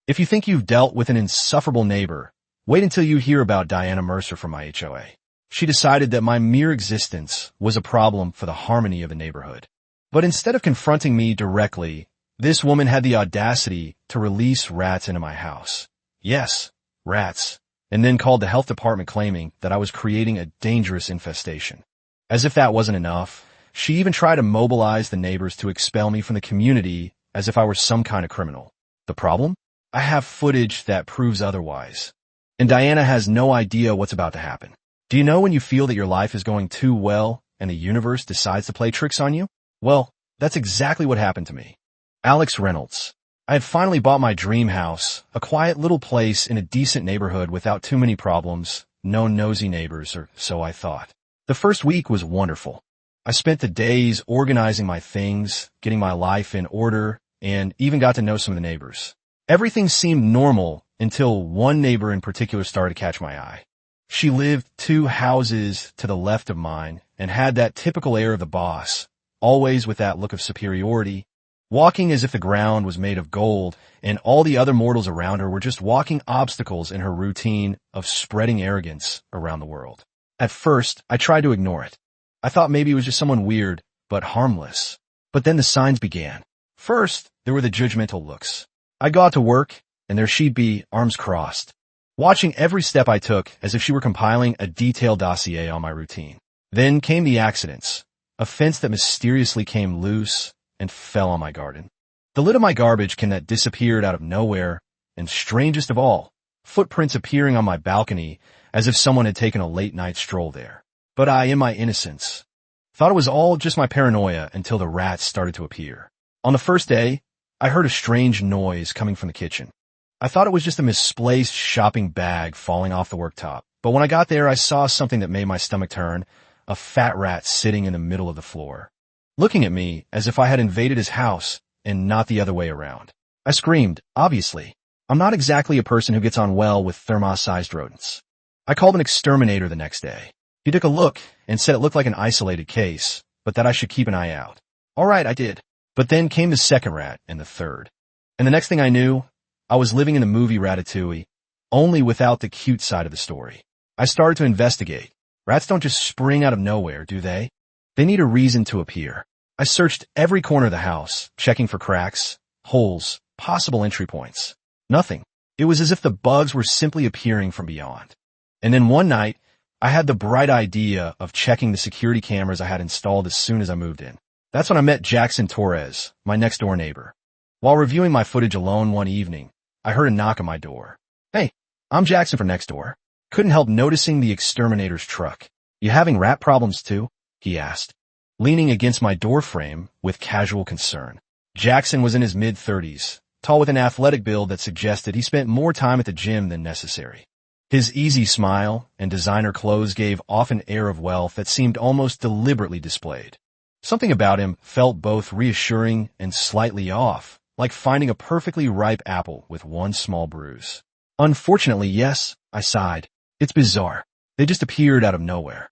If you think you've dealt with an insufferable neighbor, wait until you hear about Diana Mercer from my HOA. She decided that my mere existence was a problem for the harmony of the neighborhood. But instead of confronting me directly, this woman had the audacity to release rats into my house. Yes, rats. And then called the health department claiming that I was creating a dangerous infestation. As if that wasn't enough, she even tried to mobilize the neighbors to expel me from the community as if I were some kind of criminal. The problem? I have footage that proves otherwise. And Diana has no idea what's about to happen. Do you know when you feel that your life is going too well and the universe decides to play tricks on you? Well, that's exactly what happened to me. Alex Reynolds. I had finally bought my dream house, a quiet little place in a decent neighborhood without too many problems, no nosy neighbors, or so I thought. The first week was wonderful. I spent the days organizing my things, getting my life in order, and even got to know some of the neighbors. Everything seemed normal until one neighbor in particular started to catch my eye. She lived 2 houses to the left of mine and had that typical air of the boss, always with that look of superiority, walking as if the ground was made of gold, and all the other mortals around her were just walking obstacles in her routine of spreading arrogance around the world. At first, I tried to ignore it. I thought maybe it was just someone weird, but harmless. But then the signs began. First, there were the judgmental looks. I got to work, and there she'd be, arms crossed, watching every step I took as if she were compiling a detailed dossier on my routine. Then came the accidents, a fence that mysteriously came loose and fell on my garden. The lid of my garbage can that disappeared out of nowhere, and strangest of all, footprints appearing on my balcony as if someone had taken a late-night stroll there. But I, in my innocence, thought it was all just my paranoia until the rats started to appear. On the first day, I heard a strange noise coming from the kitchen. I thought it was just a misplaced shopping bag falling off the worktop. But when I got there, I saw something that made my stomach turn, a fat rat sitting in the middle of the floor, looking at me as if I had invaded his house and not the other way around. I screamed, obviously. I'm not exactly a person who gets on well with thermos-sized rodents. I called an exterminator the next day. He took a look and said it looked like an isolated case, but that I should keep an eye out. All right, I did. But then came the second rat and the third. And the next thing I knew, I was living in the movie Ratatouille, only without the cute side of the story. I started to investigate. Rats don't just spring out of nowhere, do they? They need a reason to appear. I searched every corner of the house, checking for cracks, holes, possible entry points. Nothing. It was as if the bugs were simply appearing from beyond. And then one night, I had the bright idea of checking the security cameras I had installed as soon as I moved in. That's when I met Jackson Torres, my next-door neighbor. While reviewing my footage alone one evening, I heard a knock on my door. Hey, I'm Jackson from next door. Couldn't help noticing the exterminator's truck. You having rat problems too? He asked, leaning against my door frame with casual concern. Jackson was in his mid-30s, tall with an athletic build that suggested he spent more time at the gym than necessary. His easy smile and designer clothes gave off an air of wealth that seemed almost deliberately displayed. Something about him felt both reassuring and slightly off, like finding a perfectly ripe apple with one small bruise. Unfortunately, yes, I sighed. It's bizarre. They just appeared out of nowhere.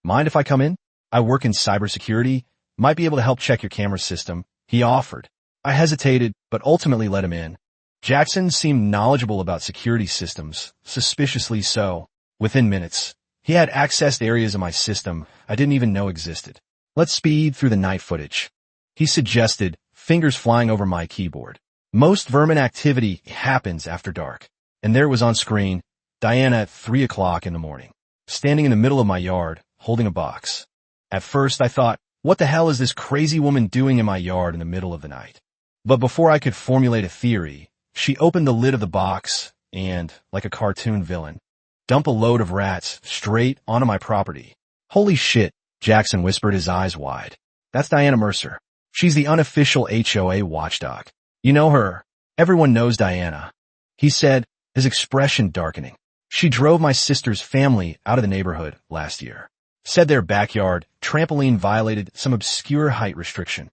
Mind if I come in? I work in cybersecurity, might be able to help check your camera system, he offered. I hesitated, but ultimately let him in. Jackson seemed knowledgeable about security systems, suspiciously so. Within minutes, he had accessed areas of my system I didn't even know existed. Let's speed through the night footage, he suggested, fingers flying over my keyboard. Most vermin activity happens after dark. And there was on screen, Diana at 3 o'clock in the morning, standing in the middle of my yard, holding a box. At first I thought, what the hell is this crazy woman doing in my yard in the middle of the night? But before I could formulate a theory, she opened the lid of the box and, like a cartoon villain, dumped a load of rats straight onto my property. Holy shit, Jackson whispered, his eyes wide. That's Diana Mercer. She's the unofficial HOA watchdog. You know her. Everyone knows Diana, he said, his expression darkening. She drove my sister's family out of the neighborhood last year. Said their backyard trampoline violated some obscure height restriction.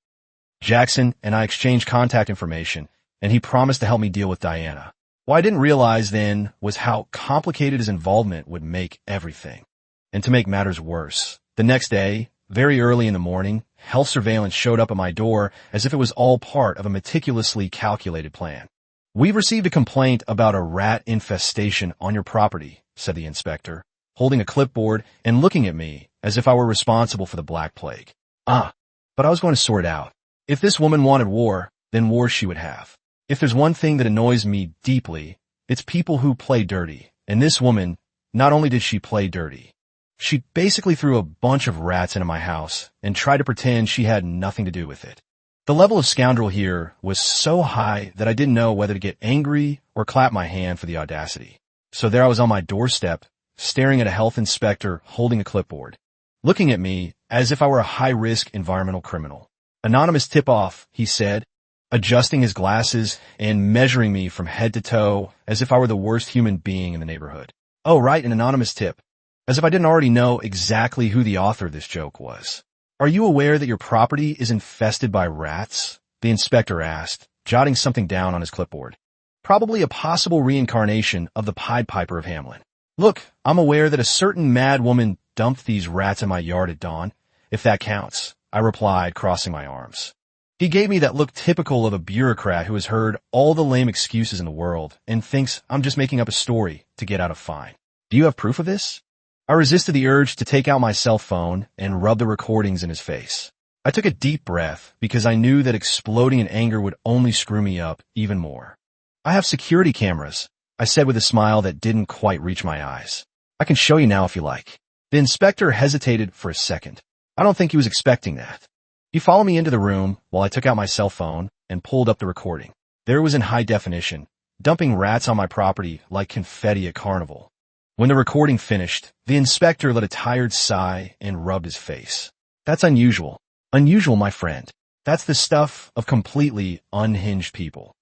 Jackson and I exchanged contact information, and he promised to help me deal with Diana. What I didn't realize then was how complicated his involvement would make everything. And to make matters worse, the next day, very early in the morning, health surveillance showed up at my door as if it was all part of a meticulously calculated plan. "We've received a complaint about a rat infestation on your property," said the inspector, holding a clipboard and looking at me as if I were responsible for the Black Plague. But I was going to sort it out. If this woman wanted war, then war she would have. If there's one thing that annoys me deeply, it's people who play dirty. And this woman, not only did she play dirty, she basically threw a bunch of rats into my house and tried to pretend she had nothing to do with it. The level of scoundrel here was so high that I didn't know whether to get angry or clap my hand for the audacity. So there I was on my doorstep, staring at a health inspector holding a clipboard, looking at me as if I were a high-risk environmental criminal. "Anonymous tip-off," he said, adjusting his glasses and measuring me from head to toe as if I were the worst human being in the neighborhood. "Oh, right, an anonymous tip." As if I didn't already know exactly who the author of this joke was. "Are you aware that your property is infested by rats?" the inspector asked, jotting something down on his clipboard. "Probably a possible reincarnation of the Pied Piper of Hamelin. Look, I'm aware that a certain mad woman dumped these rats in my yard at dawn, if that counts," I replied, crossing my arms. He gave me that look typical of a bureaucrat who has heard all the lame excuses in the world and thinks I'm just making up a story to get out of fine. "Do you have proof of this?" I resisted the urge to take out my cell phone and rub the recordings in his face. I took a deep breath because I knew that exploding in anger would only screw me up even more. "I have security cameras," I said with a smile that didn't quite reach my eyes. "I can show you now if you like." The inspector hesitated for a second. I don't think he was expecting that. He followed me into the room while I took out my cell phone and pulled up the recording. There it was in high definition, dumping rats on my property like confetti at carnival. When the recording finished, the inspector let a tired sigh and rubbed his face. "That's unusual. Unusual, my friend. That's the stuff of completely unhinged people."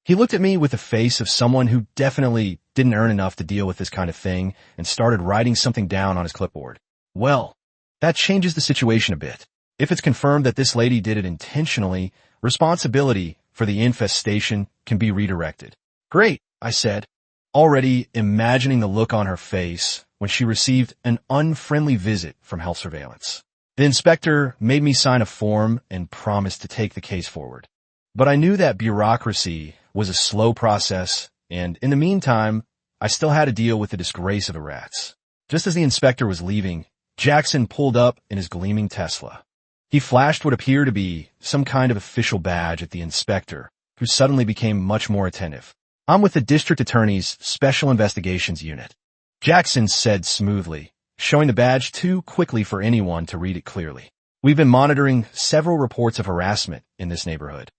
He looked at me with the face of someone who definitely didn't earn enough to deal with this kind of thing and started writing something down on his clipboard. "Well, that changes the situation a bit. If it's confirmed that this lady did it intentionally, responsibility for the infestation can be redirected." "Great," I said, already imagining the look on her face when she received an unfriendly visit from health surveillance. The inspector made me sign a form and promised to take the case forward. But I knew that bureaucracy was a slow process, and in the meantime, I still had to deal with the disgrace of the rats. Just as the inspector was leaving, Jackson pulled up in his gleaming Tesla. He flashed what appeared to be some kind of official badge at the inspector, who suddenly became much more attentive. "I'm with the district attorney's special investigations unit," Jackson said smoothly, showing the badge too quickly for anyone to read it clearly. "We've been monitoring several reports of harassment in this neighborhood."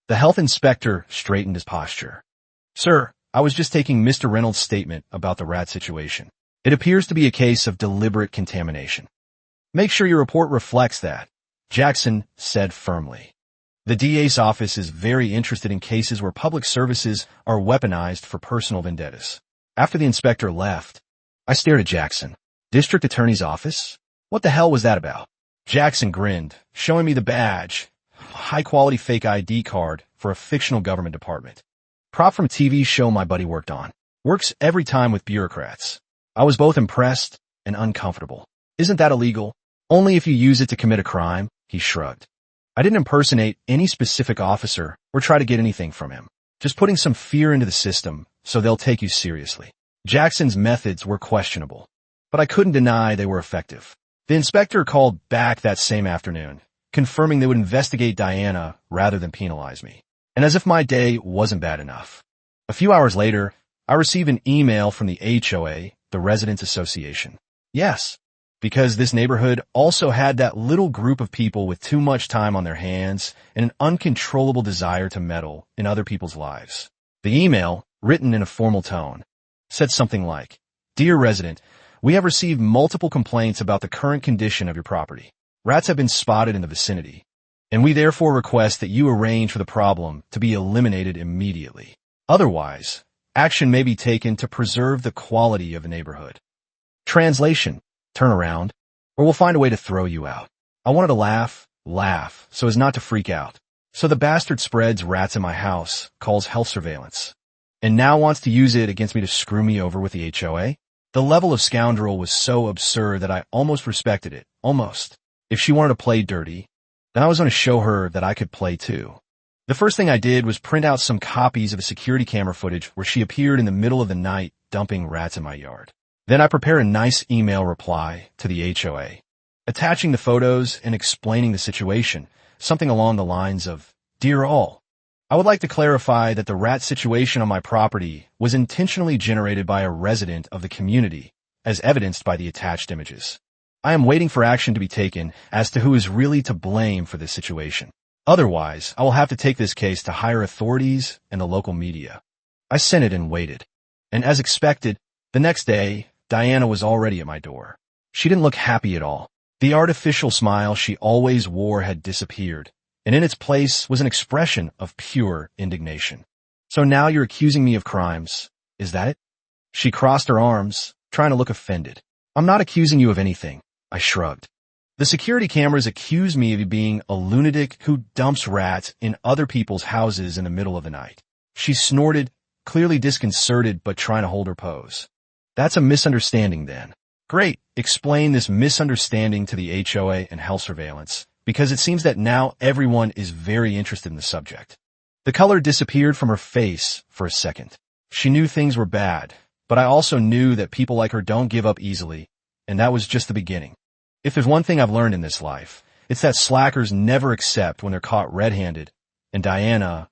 The health inspector straightened his posture. "Sir, I was just taking Mr. Reynolds' statement about the rat situation. It appears to be a case of deliberate contamination." "Make sure your report reflects that," Jackson said firmly. "The DA's office is very interested in cases where public services are weaponized for personal vendettas." After the inspector left, I stared at Jackson. "District Attorney's office? What the hell was that about?" Jackson grinned, showing me the badge, high-quality fake ID card for a fictional government department. "Prop from a TV show my buddy worked on. Works every time with bureaucrats." I was both impressed and uncomfortable. "Isn't that illegal?" "Only if you use it to commit a crime," he shrugged. I didn't impersonate any specific officer or try to get anything from him. Just putting some fear into the system so they'll take you seriously. Jackson's methods were questionable, but I couldn't deny they were effective. The inspector called back that same afternoon, confirming they would investigate Diana rather than penalize me. And as if my day wasn't bad enough, a few hours later, I received an email from the HOA, the Residents Association. Yes, because this neighborhood also had that little group of people with too much time on their hands and an uncontrollable desire to meddle in other people's lives. The email, written in a formal tone, said something like, "Dear resident, we have received multiple complaints about the current condition of your property. Rats have been spotted in the vicinity, and we therefore request that you arrange for the problem to be eliminated immediately. Otherwise, action may be taken to preserve the quality of the neighborhood." Translation: turn around, or we'll find a way to throw you out. I wanted to laugh, so as not to freak out. So the bastard spreads rats in my house, calls health surveillance, and now wants to use it against me to screw me over with the HOA? The level of scoundrel was so absurd that I almost respected it. Almost. If she wanted to play dirty, then I was going to show her that I could play too. The first thing I did was print out some copies of a security camera footage where she appeared in the middle of the night dumping rats in my yard. Then I prepared a nice email reply to the HOA, attaching the photos and explaining the situation, something along the lines of, "Dear all, I would like to clarify that the rat situation on my property was intentionally generated by a resident of the community, as evidenced by the attached images. I am waiting for action to be taken as to who is really to blame for this situation. Otherwise, I will have to take this case to higher authorities and the local media." I sent it and waited. And as expected, the next day, Diana was already at my door. She didn't look happy at all. The artificial smile she always wore had disappeared, and in its place was an expression of pure indignation. "So now you're accusing me of crimes, is that it?" She crossed her arms, trying to look offended. "I'm not accusing you of anything," I shrugged. "The security cameras accuse me of being a lunatic who dumps rats in other people's houses in the middle of the night." She snorted, clearly disconcerted but trying to hold her pose. "That's a misunderstanding then." "Great, explain this misunderstanding to the HOA and health surveillance, because it seems that now everyone is very interested in the subject." The color disappeared from her face for a second. She knew things were bad, but I also knew that people like her don't give up easily, and that was just the beginning. If there's one thing I've learned in this life, it's that slackers never accept when they're caught red-handed, and Diana,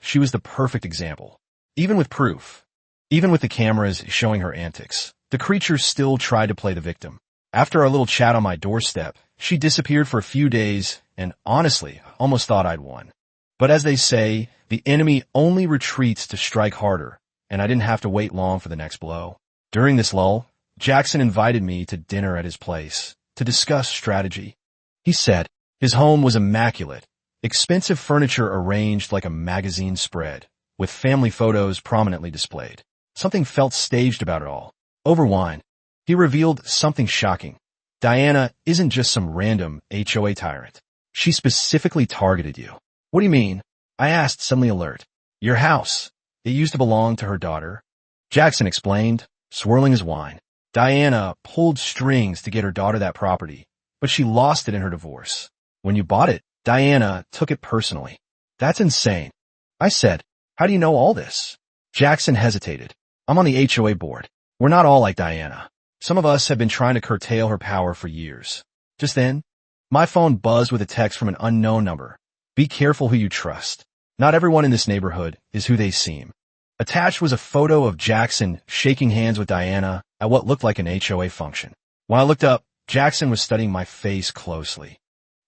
she was the perfect example. Even with proof, even with the cameras showing her antics, the creature still tried to play the victim. After our little chat on my doorstep, she disappeared for a few days, and honestly, almost thought I'd won. But as they say, the enemy only retreats to strike harder, and I didn't have to wait long for the next blow. During this lull, Jackson invited me to dinner at his place to discuss strategy. He said his home was immaculate, expensive furniture arranged like a magazine spread, with family photos prominently displayed. Something felt staged about it all. Over wine, he revealed something shocking. Diana isn't just some random HOA tyrant. She specifically targeted you. "What do you mean?" I asked, suddenly alert. "Your house. It used to belong to her daughter." Jackson explained, swirling his wine. "Diana pulled strings to get her daughter that property, but she lost it in her divorce. When you bought it, Diana took it personally." "That's insane." I said, "How do you know all this?" Jackson hesitated. "I'm on the HOA board. We're not all like Diana. Some of us have been trying to curtail her power for years." Just then, my phone buzzed with a text from an unknown number. "Be careful who you trust. Not everyone in this neighborhood is who they seem." Attached was a photo of Jackson shaking hands with Diana at what looked like an HOA function. When I looked up, Jackson was studying my face closely.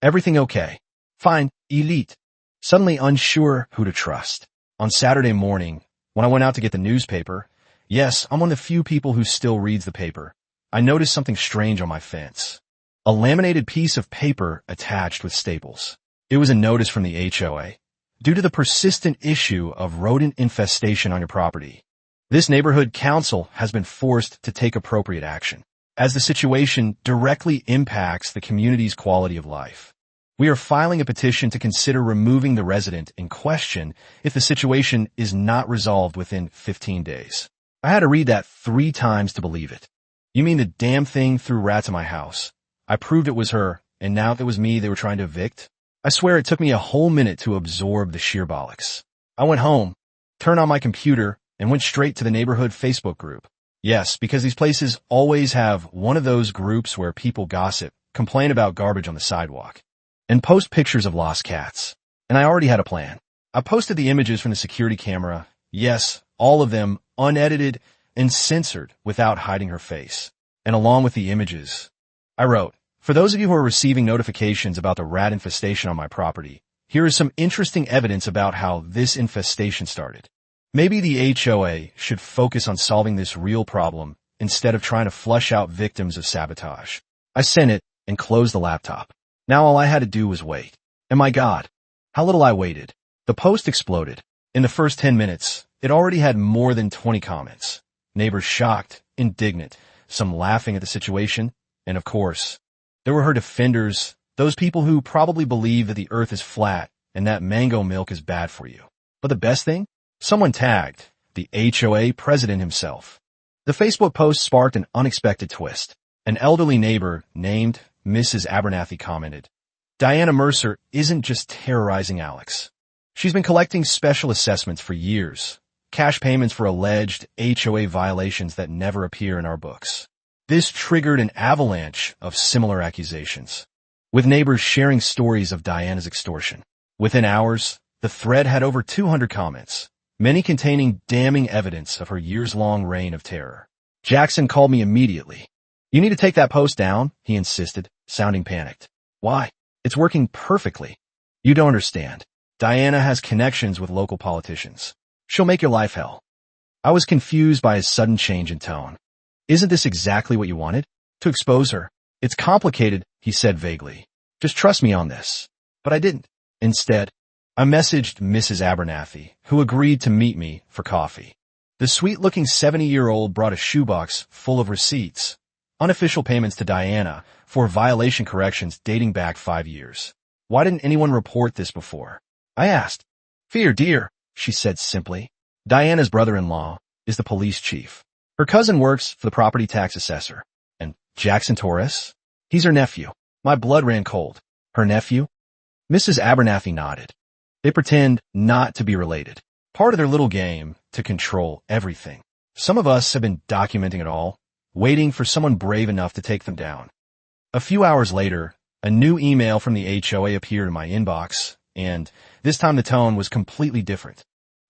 "Everything okay?" "Fine, elite." Suddenly unsure who to trust. On Saturday morning, when I went out to get the newspaper, yes, I'm one of the few people who still reads the paper, I noticed something strange on my fence. A laminated piece of paper attached with staples. It was a notice from the HOA. Due to the persistent issue of rodent infestation on your property, this neighborhood council has been forced to take appropriate action, as the situation directly impacts the community's quality of life. We are filing a petition to consider removing the resident in question if the situation is not resolved within 15 days. I had to read that 3 times to believe it. "You mean the damn thing threw rats in my house? I proved it was her, and now it was me they were trying to evict?" I swear it took me a whole minute to absorb the sheer bollocks. I went home, turned on my computer, and went straight to the neighborhood Facebook group. Yes, because these places always have one of those groups where people gossip, complain about garbage on the sidewalk, and post pictures of lost cats. And I already had a plan. I posted the images from the security camera, yes, all of them unedited and censored without hiding her face. And along with the images, I wrote, "For those of you who are receiving notifications about the rat infestation on my property, here is some interesting evidence about how this infestation started. Maybe the HOA should focus on solving this real problem instead of trying to flush out victims of sabotage." I sent it and closed the laptop. Now all I had to do was wait. And my God, how little I waited. The post exploded. In the first 10 minutes, it already had more than 20 comments. Neighbors shocked, indignant, some laughing at the situation, and of course, there were her defenders, those people who probably believe that the earth is flat and that mango milk is bad for you. But the best thing? Someone tagged the HOA president himself. The Facebook post sparked an unexpected twist. An elderly neighbor named Mrs. Abernathy commented, "Diana Mercer isn't just terrorizing Alex. She's been collecting special assessments for years, cash payments for alleged HOA violations that never appear in our books. This triggered an avalanche of similar accusations, with neighbors sharing stories of Diana's extortion. Within hours, the thread had over 200 comments, many containing damning evidence of her years-long reign of terror. Jackson called me immediately. "You need to take that post down," he insisted, sounding panicked. "Why? It's working perfectly." "You don't understand. Diana has connections with local politicians. She'll make your life hell." I was confused by his sudden change in tone. "Isn't this exactly what you wanted? To expose her?" "It's complicated," he said vaguely. "Just trust me on this." But I didn't. Instead, I messaged Mrs. Abernathy, who agreed to meet me for coffee. The sweet-looking 70-year-old brought a shoebox full of receipts, unofficial payments to Diana for violation corrections dating back 5 years. "Why didn't anyone report this before?" I asked. "Fear, dear," she said simply. "Diana's brother-in-law is the police chief. Her cousin works for the property tax assessor. And Jackson Torres? He's her nephew." My blood ran cold. "Her nephew?" Mrs. Abernathy nodded. "They pretend not to be related. Part of their little game to control everything. Some of us have been documenting it all, waiting for someone brave enough to take them down." A few hours later, a new email from the HOA appeared in my inbox, and this time the tone was completely different.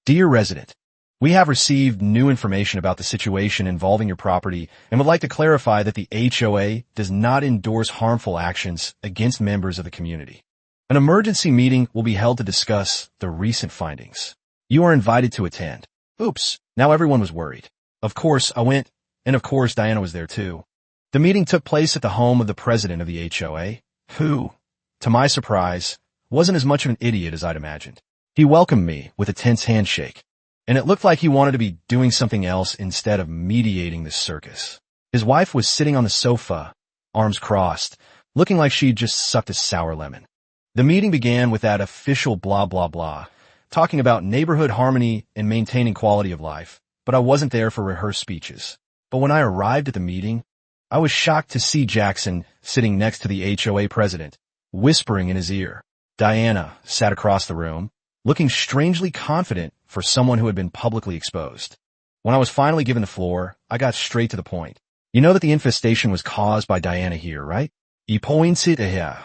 "Dear resident, we have received new information about the situation involving your property and would like to clarify that the HOA does not endorse harmful actions against members of the community. An emergency meeting will be held to discuss the recent findings. You are invited to attend." Oops, now everyone was worried. Of course, I went, and of course Diana was there too. The meeting took place at the home of the president of the HOA, who, to my surprise, wasn't as much of an idiot as I'd imagined. He welcomed me with a tense handshake, and it looked like he wanted to be doing something else instead of mediating this circus. His wife was sitting on the sofa, arms crossed, looking like she'd just sucked a sour lemon. The meeting began with that official blah blah blah, talking about neighborhood harmony and maintaining quality of life, but I wasn't there for rehearsed speeches. But when I arrived at the meeting, I was shocked to see Jackson sitting next to the HOA president, whispering in his ear. Diana sat across the room, looking strangely confident for someone who had been publicly exposed. When I was finally given the floor, I got straight to the point. "You know that the infestation was caused by Diana here, right? He points it here.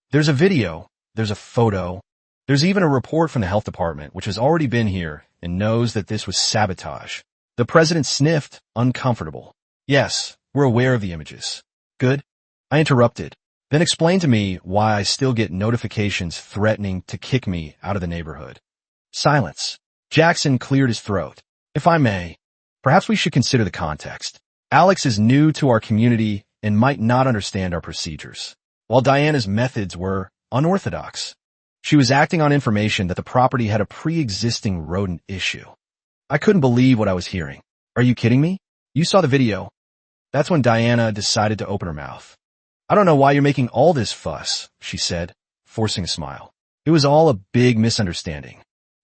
There's a video, there's a photo, there's even a report from the health department, which has already been here and knows that this was sabotage." The president sniffed, uncomfortable. "Yes, we're aware of the images." "Good." I interrupted, then explained to me why I still get notifications threatening to kick me out of the neighborhood. Silence. Jackson cleared his throat. "If I may, perhaps we should consider the context. Alex is new to our community and might not understand our procedures, while Diana's methods were unorthodox. She was acting on information that the property had a pre-existing rodent issue." I couldn't believe what I was hearing. "Are you kidding me? You saw the video." That's when Diana decided to open her mouth. "I don't know why you're making all this fuss," she said, forcing a smile. "It was all a big misunderstanding.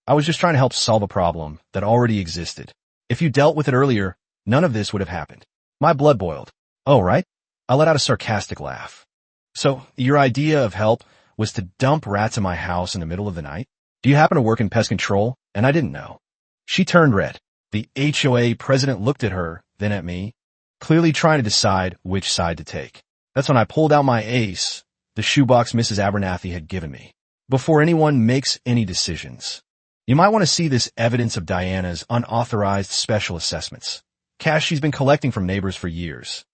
I was just trying to help solve a problem that already existed. If you dealt with it earlier, none of this would have happened." My blood boiled. "Oh, right?" I let out a sarcastic laugh. "So, your idea of help was to dump rats in my house in the middle of the night? Do you happen to work in pest control?" And I didn't know. She turned red. The HOA president looked at her, then at me, clearly trying to decide which side to take. That's when I pulled out my ace, the shoebox Mrs. Abernathy had given me. "Before anyone makes any decisions, you might want to see this evidence of Diana's unauthorized special assessments, cash she's been collecting from neighbors for years."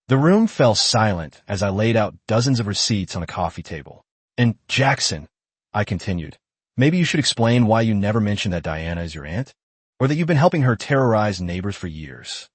The room fell silent as I laid out dozens of receipts on the coffee table. "And Jackson," I continued, "maybe you should explain why you never mentioned that Diana is your aunt, or that you've been helping her terrorize neighbors for years."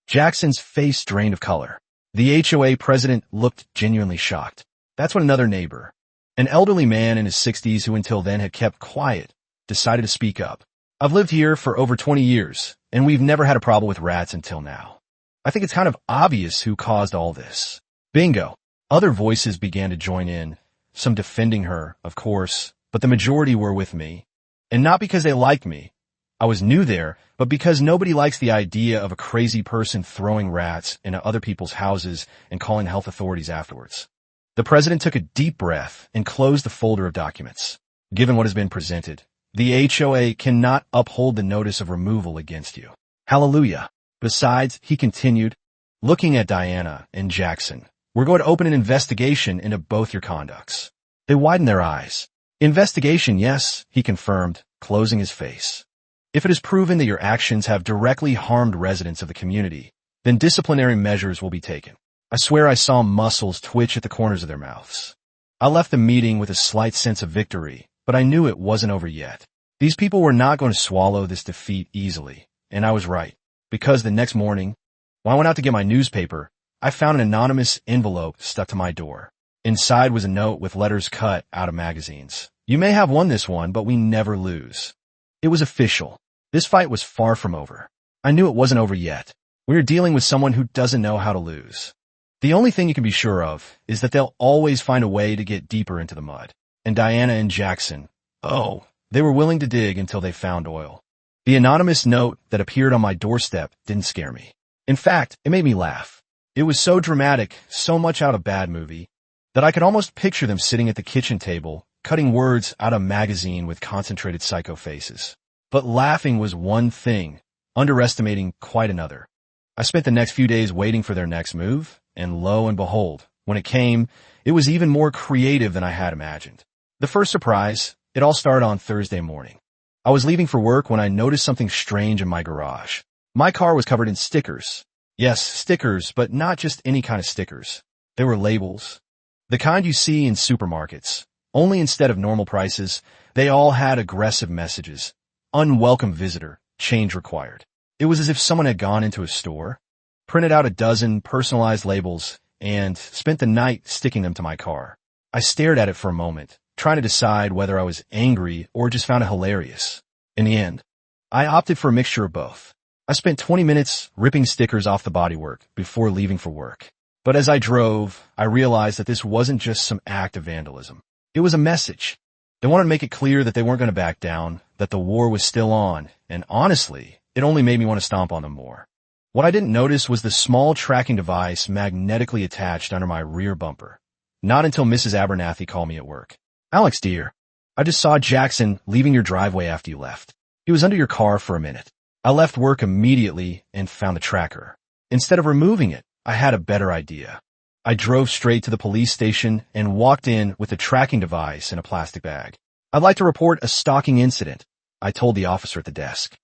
Jackson's face drained of color. The HOA president looked genuinely shocked. That's when another neighbor, an elderly man in his 60s who until then had kept quiet, decided to speak up. "I've lived here for over 20 years, and we've never had a problem with rats until now. I think it's kind of obvious who caused all this." Bingo. Other voices began to join in, some defending her, of course, but the majority were with me. And not because they liked me. I was new there, but because nobody likes the idea of a crazy person throwing rats into other people's houses and calling health authorities afterwards. The president took a deep breath and closed the folder of documents. Given what has been presented, The HOA cannot uphold the notice of removal against you. Hallelujah. Besides, he continued, looking at Diana and Jackson, we're going to open an investigation into both your conducts. They widened their eyes. Investigation, yes, he confirmed, closing his face. If it is proven that your actions have directly harmed residents of the community, then disciplinary measures will be taken. I swear I saw muscles twitch at the corners of their mouths. I left the meeting with a slight sense of victory, but I knew it wasn't over yet. These people were not going to swallow this defeat easily, and I was right, because the next morning, when I went out to get my newspaper, I found an anonymous envelope stuck to my door. Inside was a note with letters cut out of magazines. You may have won this one, but we never lose. It was official. This fight was far from over. I knew it wasn't over yet. We were dealing with someone who doesn't know how to lose. The only thing you can be sure of is that they'll always find a way to get deeper into the mud. And Diana and Jackson, they were willing to dig until they found oil. The anonymous note that appeared on my doorstep didn't scare me. In fact, it made me laugh. It was so dramatic, so much out of a bad movie, that I could almost picture them sitting at the kitchen table, cutting words out of a magazine with concentrated psycho faces. But laughing was one thing, underestimating quite another. I spent the next few days waiting for their next move, and lo and behold, when it came, it was even more creative than I had imagined. The first surprise, it all started on Thursday morning. I was leaving for work when I noticed something strange in my garage. My car was covered in stickers. Yes, stickers, but not just any kind of stickers. They were labels. The kind you see in supermarkets. Only instead of normal prices, they all had aggressive messages. Unwelcome visitor, change required. It was as if someone had gone into a store, printed out a dozen personalized labels, and spent the night sticking them to my car. I stared at it for a moment, trying to decide whether I was angry or just found it hilarious. In the end, I opted for a mixture of both. I spent 20 minutes ripping stickers off the bodywork before leaving for work. But as I drove, I realized that this wasn't just some act of vandalism. It was a message. They wanted to make it clear that they weren't going to back down, that the war was still on, and honestly, it only made me want to stomp on them more. What I didn't notice was the small tracking device magnetically attached under my rear bumper. Not until Mrs. Abernathy called me at work. Alex, dear, I just saw Jackson leaving your driveway after you left. He was under your car for a minute. I left work immediately and found the tracker. Instead of removing it, I had a better idea. I drove straight to the police station and walked in with the tracking device in a plastic bag. I'd like to report a stalking incident, I told the officer at the desk.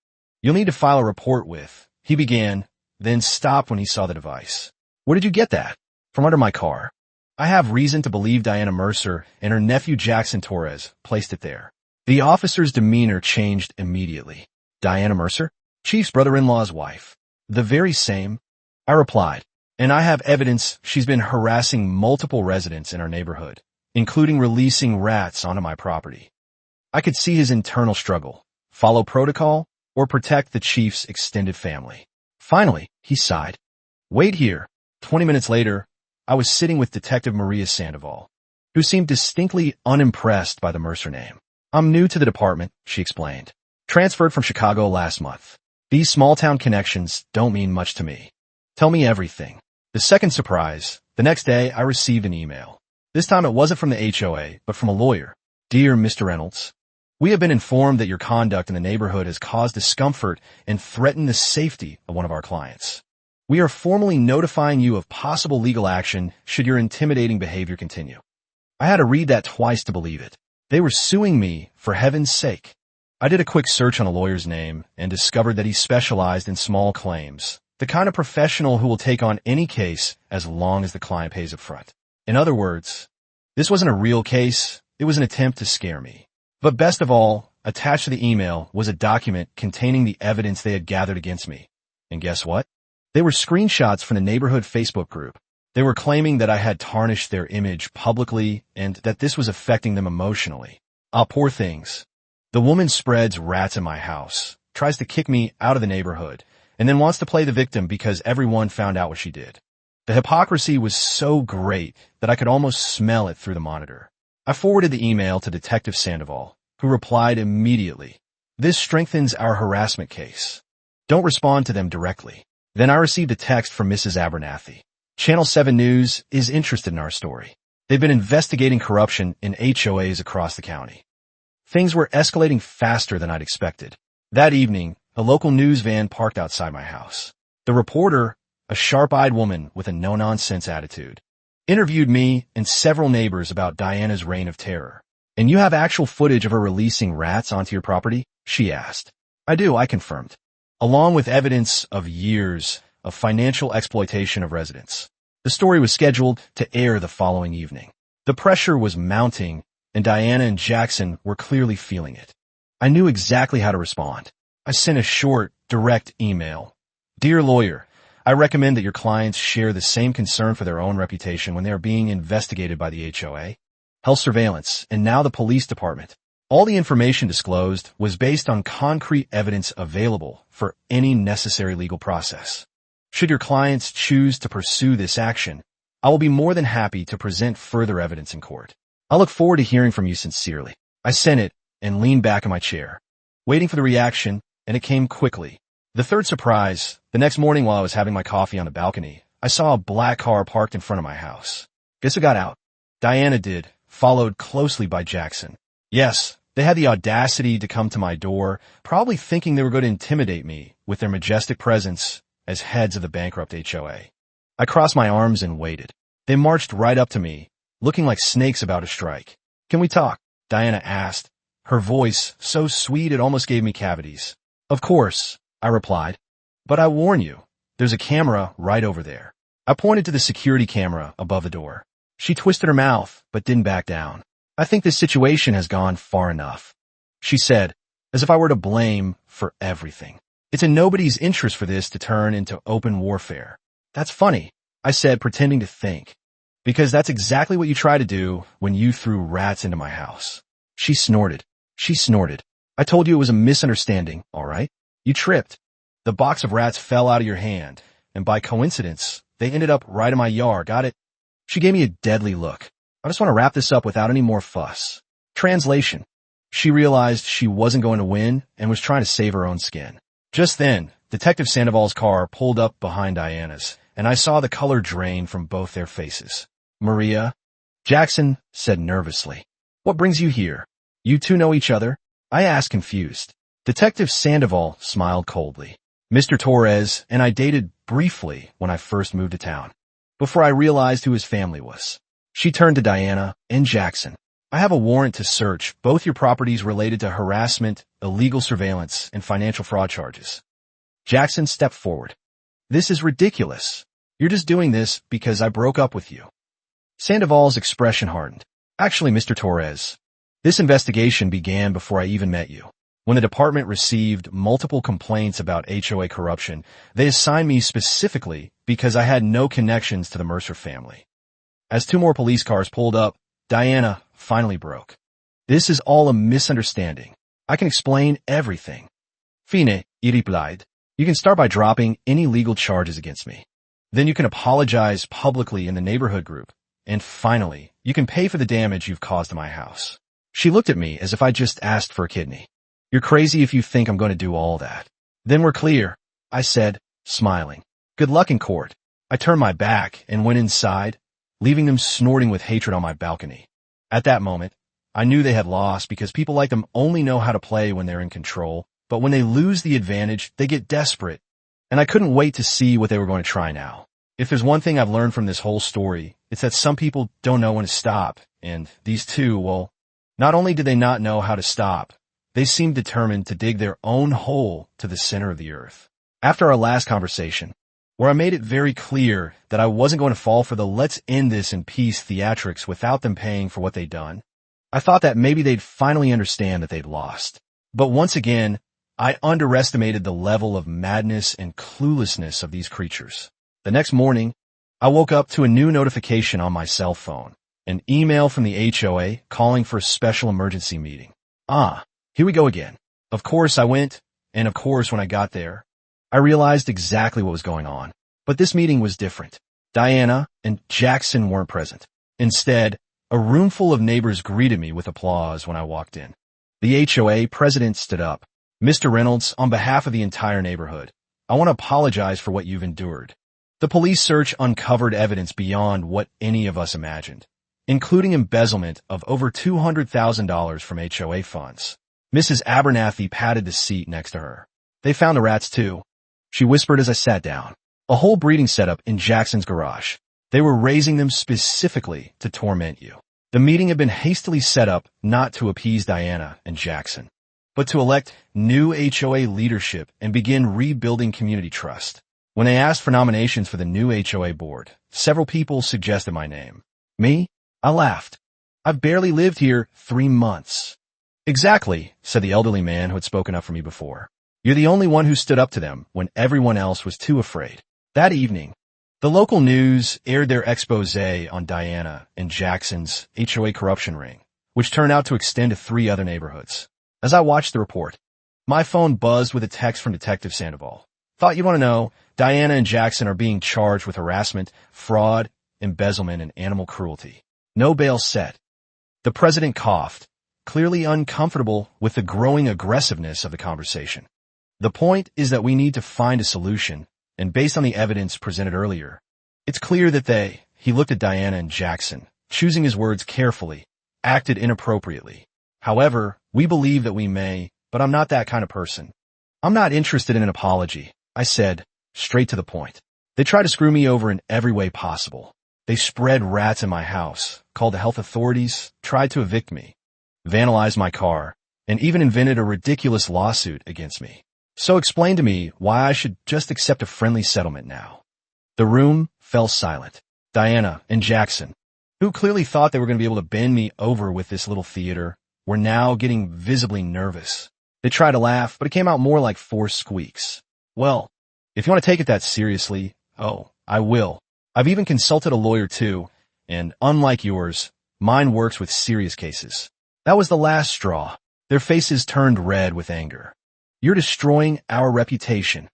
You'll need to file a report with, he began, then stopped when he saw the device. Where did you get that? From under my car. I have reason to believe Diana Mercer and her nephew Jackson Torres placed it there. The officer's demeanor changed immediately. Diana Mercer? Chief's brother-in-law's wife. The very same, I replied. And I have evidence she's been harassing multiple residents in our neighborhood, including releasing rats onto my property. I could see his internal struggle, follow protocol, or protect the chief's extended family. Finally, he sighed. Wait here. 20 minutes later, I was sitting with Detective Maria Sandoval, who seemed distinctly unimpressed by the Mercer name. I'm new to the department, she explained. Transferred from Chicago last month. These small-town connections don't mean much to me. Tell me everything. The second surprise, the next day I received an email. This time it wasn't from the HOA, but from a lawyer. Dear Mr. Reynolds, we have been informed that your conduct in the neighborhood has caused discomfort and threatened the safety of one of our clients. We are formally notifying you of possible legal action should your intimidating behavior continue. I had to read that twice to believe it. They were suing me, for heaven's sake. I did a quick search on the lawyer's name and discovered that he specialized in small claims. The kind of professional who will take on any case as long as the client pays up front. In other words, this wasn't a real case, it was an attempt to scare me. But best of all, attached to the email was a document containing the evidence they had gathered against me. And guess what? They were screenshots from the neighborhood Facebook group. They were claiming that I had tarnished their image publicly and that this was affecting them emotionally. Ah, poor things. The woman spreads rats in my house, tries to kick me out of the neighborhood, and then wants to play the victim because everyone found out what she did. The hypocrisy was so great that I could almost smell it through the monitor. I forwarded the email to Detective Sandoval, who replied immediately. This strengthens our harassment case. Don't respond to them directly. Then I received a text from Mrs. Abernathy. Channel 7 News is interested in our story. They've been investigating corruption in HOAs across the county. Things were escalating faster than I'd expected. That evening, a local news van parked outside my house. The reporter, a sharp-eyed woman with a no-nonsense attitude, interviewed me and several neighbors about Diana's reign of terror. "And you have actual footage of her releasing rats onto your property?" she asked. "I do," I confirmed, along with evidence of years of financial exploitation of residents. The story was scheduled to air the following evening. The pressure was mounting, and Diana and Jackson were clearly feeling it. I knew exactly how to respond. I sent a short, direct email. "Dear lawyer, I recommend that your clients share the same concern for their own reputation when they are being investigated by the HOA, health surveillance, and now the police department. All the information disclosed was based on concrete evidence available for any necessary legal process. Should your clients choose to pursue this action, I will be more than happy to present further evidence in court. I look forward to hearing from you sincerely." I sent it and leaned back in my chair, waiting for the reaction, and it came quickly. The third surprise: the next morning while I was having my coffee on the balcony, I saw a black car parked in front of my house. Guess who got out? Diana did, followed closely by Jackson. Yes, they had the audacity to come to my door, probably thinking they were going to intimidate me with their majestic presence as heads of the bankrupt HOA. I crossed my arms and waited. They marched right up to me, looking like snakes about to strike. "Can we talk?" Diana asked, her voice so sweet it almost gave me cavities. "Of course," I replied, "but I warn you, there's a camera right over there." I pointed to the security camera above the door. She twisted her mouth, but didn't back down. "I think this situation has gone far enough," she said, as if I were to blame for everything. "It's in nobody's interest for this to turn into open warfare." "That's funny," I said, pretending to think, "because that's exactly what you tried to do when you threw rats into my house." She snorted. "I told you it was a misunderstanding, all right? You tripped. The box of rats fell out of your hand, and by coincidence, they ended up right in my yard, got it?" She gave me a deadly look. "I just want to wrap this up without any more fuss." Translation: she realized she wasn't going to win and was trying to save her own skin. Just then, Detective Sandoval's car pulled up behind Diana's, and I saw the color drain from both their faces. "Maria?" Jackson said nervously. "What brings you here? You two know each other?" I asked, confused. Detective Sandoval smiled coldly. "Mr. Torres and I dated briefly when I first moved to town, before I realized who his family was." She turned to Diana and Jackson. "I have a warrant to search both your properties related to harassment, illegal surveillance, and financial fraud charges." Jackson stepped forward. "This is ridiculous. You're just doing this because I broke up with you." Sandoval's expression hardened. "Actually, Mr. Torres, this investigation began before I even met you. When the department received multiple complaints about HOA corruption, they assigned me specifically because I had no connections to the Mercer family." As two more police cars pulled up, Diana finally broke. "This is all a misunderstanding. I can explain everything." "Fine," he replied. "You can start by dropping any legal charges against me. Then you can apologize publicly in the neighborhood group. And finally, you can pay for the damage you've caused to my house." She looked at me as if I just asked for a kidney. "You're crazy if you think I'm going to do all that." "Then we're clear," I said, smiling. "Good luck in court." I turned my back and went inside, leaving them snorting with hatred on my balcony. At that moment, I knew they had lost because people like them only know how to play when they're in control, but when they lose the advantage, they get desperate. And I couldn't wait to see what they were going to try now. If there's one thing I've learned from this whole story, it's that some people don't know when to stop, and these two, well, not only did they not know how to stop, they seemed determined to dig their own hole to the center of the earth. After our last conversation, where I made it very clear that I wasn't going to fall for the let's end this in peace theatrics without them paying for what they'd done, I thought that maybe they'd finally understand that they'd lost. But once again, I underestimated the level of madness and cluelessness of these creatures. The next morning, I woke up to a new notification on my cell phone, an email from the HOA calling for a special emergency meeting. Here we go again. Of course I went, and of course when I got there, I realized exactly what was going on. But this meeting was different. Diana and Jackson weren't present. Instead, a room full of neighbors greeted me with applause when I walked in. The HOA president stood up. "Mr. Reynolds, on behalf of the entire neighborhood, I want to apologize for what you've endured. The police search uncovered evidence beyond what any of us imagined. including embezzlement of over $200,000 from HOA funds. Mrs. Abernathy patted the seat next to her. They found the rats too, she whispered as I sat down. A whole breeding setup in Jackson's garage. They were raising them specifically to torment you. The meeting had been hastily set up not to appease Diana and Jackson, but to elect new HOA leadership and begin rebuilding community trust. When they asked for nominations for the new HOA board, several people suggested my name. Me? I laughed. I've barely lived here 3 months. Exactly, said the elderly man who had spoken up for me before. You're the only one who stood up to them when everyone else was too afraid. That evening, the local news aired their expose on Diana and Jackson's HOA corruption ring, which turned out to extend to 3 other neighborhoods. As I watched the report, my phone buzzed with a text from Detective Sandoval. Thought you'd want to know, Diana and Jackson are being charged with harassment, fraud, embezzlement, and animal cruelty. No bail set. The president coughed, clearly uncomfortable with the growing aggressiveness of the conversation. The point is that we need to find a solution, and based on the evidence presented earlier, it's clear that he looked at Diana and Jackson, choosing his words carefully, acted inappropriately. However, we believe that we may, but I'm not that kind of person. I'm not interested in an apology, I said, straight to the point. They tried to screw me over in every way possible. They spread rats in my house, called the health authorities, tried to evict me, vandalized my car, and even invented a ridiculous lawsuit against me. So explain to me why I should just accept a friendly settlement now. The room fell silent. Diana and Jackson, who clearly thought they were going to be able to bend me over with this little theater, were now getting visibly nervous. They tried to laugh, but it came out more like 4 squeaks. Well, if you want to take it that seriously, I will. I've even consulted a lawyer too, and unlike yours, mine works with serious cases. That was the last straw. Their faces turned red with anger. You're destroying our reputation.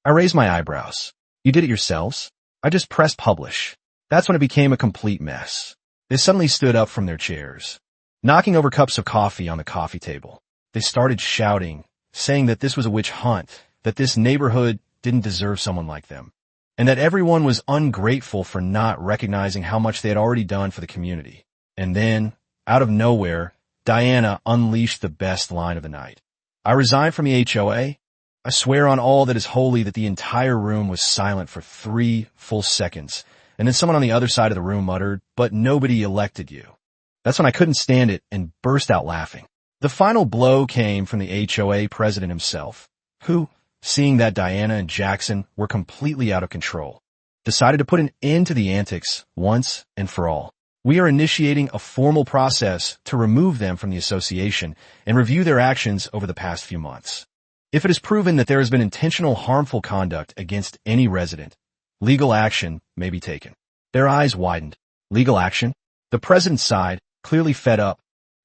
I raised my eyebrows. You did it yourselves? I just pressed publish. That's when it became a complete mess. They suddenly stood up from their chairs, knocking over cups of coffee on the coffee table. They started shouting, saying that this was a witch hunt, that this neighborhood didn't deserve someone like them, and that everyone was ungrateful for not recognizing how much they had already done for the community. And then, out of nowhere, Diana unleashed the best line of the night. I resigned from the HOA. I swear on all that is holy that the entire room was silent for 3 full seconds, and then someone on the other side of the room muttered, "But nobody elected you." That's when I couldn't stand it and burst out laughing. The final blow came from the HOA president himself, who, seeing that Diana and Jackson were completely out of control, decided to put an end to the antics once and for all. We are initiating a formal process to remove them from the association and review their actions over the past few months. If it is proven that there has been intentional harmful conduct against any resident, legal action may be taken. Their eyes widened. Legal action? The president sighed, clearly fed up.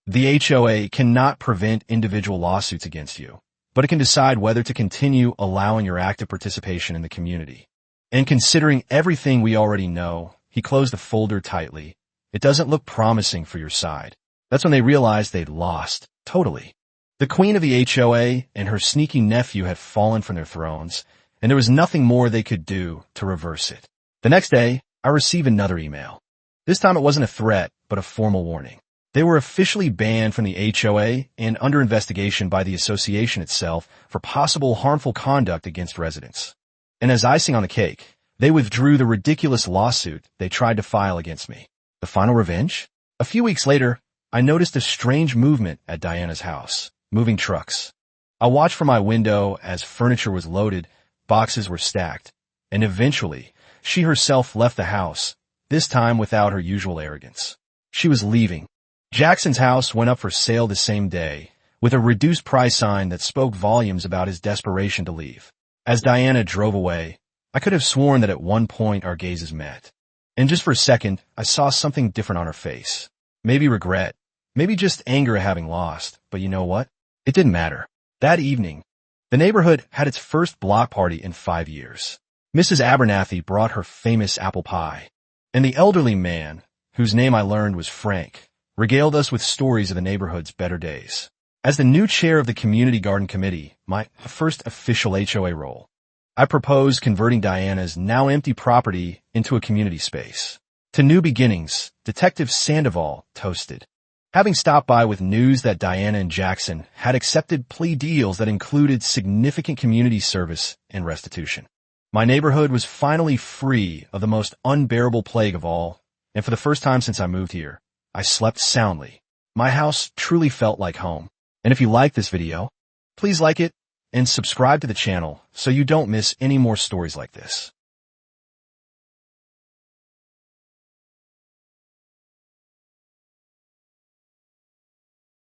The HOA cannot prevent individual lawsuits against you, but it can decide whether to continue allowing your active participation in the community. And considering everything we already know, he closed the folder tightly. It doesn't look promising for your side. That's when they realized they'd lost, totally. The queen of the HOA and her sneaky nephew had fallen from their thrones, and there was nothing more they could do to reverse it. The next day, I received another email. This time it wasn't a threat, but a formal warning. They were officially banned from the HOA and under investigation by the association itself for possible harmful conduct against residents. And as icing on the cake, they withdrew the ridiculous lawsuit they tried to file against me. The final revenge? A few weeks later, I noticed a strange movement at Diana's house. Moving trucks. I watched from my window as furniture was loaded, boxes were stacked, and eventually, she herself left the house, this time without her usual arrogance. She was leaving. Jackson's house went up for sale the same day, with a reduced price sign that spoke volumes about his desperation to leave. As Diana drove away, I could have sworn that at one point our gazes met. And just for a second, I saw something different on her face. Maybe regret, maybe just anger at having lost, but you know what? It didn't matter. That evening, the neighborhood had its first block party in 5 years. Mrs. Abernathy brought her famous apple pie, and the elderly man, whose name I learned was Frank, regaled us with stories of the neighborhood's better days. As the new chair of the Community Garden Committee, my first official HOA role, I proposed converting Diana's now empty property into a community space. To new beginnings, Detective Sandoval toasted. Having stopped by with news that Diana and Jackson had accepted plea deals that included significant community service and restitution. My neighborhood was finally free of the most unbearable plague of all, and for the first time since I moved here, I slept soundly. My house truly felt like home. And if you like this video, please like it and subscribe to the channel so you don't miss any more stories like this.